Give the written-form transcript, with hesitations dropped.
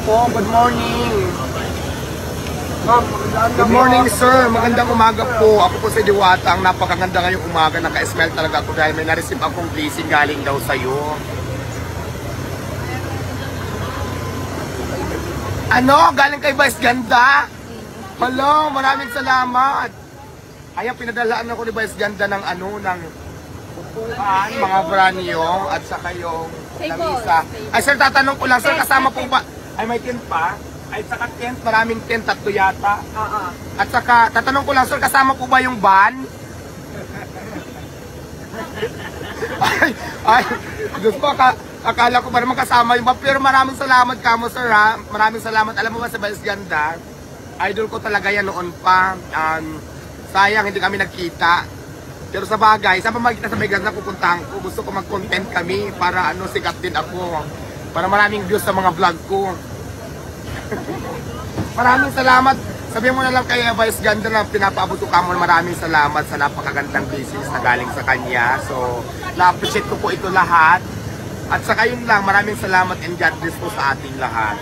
po. Good morning. Good morning, sir. Magandang umaga po. Ako po si Diwata. Ang napakaganda ngayong umaga. Naka-smile talaga ako dahil may na-receive akong blessing galing daw sa'yo. Ano? Galing kay Vice Ganda? Hello, maraming salamat. Ayan, pinadalaan ako ni Vice Ganda ng ng upuan, mga branyo, at saka yung lamisa. Ay, sir, tatanong ko lang, sir, kasama po ba? Ay, may tent pa? Ay, saka tent, maraming tent, 3 yata. At saka, tatanong ko lang, sir, kasama po ba yung van? ay, Diyos ko, akala ko ba naman kasama yung van? Pero maraming salamat kamo, sir, ha? Maraming salamat. Alam mo ba, sa Vice Ganda, idol ko talaga yan noon pa. Sayang, hindi kami nagkita. Pero sa bagay, sa pamagkita sa Vegas na pupuntahan ko, gusto ko mag-content kami para sikat din ako. Para maraming views sa mga vlog ko. Maraming salamat. Sabihin mo na lang kay Vice Ganda na pinapaabot ko kamo. Maraming salamat sa napakagandang business na galing sa kanya. So, na-appreciate ko po ito lahat. At saka yun lang, maraming salamat and God bless po sa ating lahat.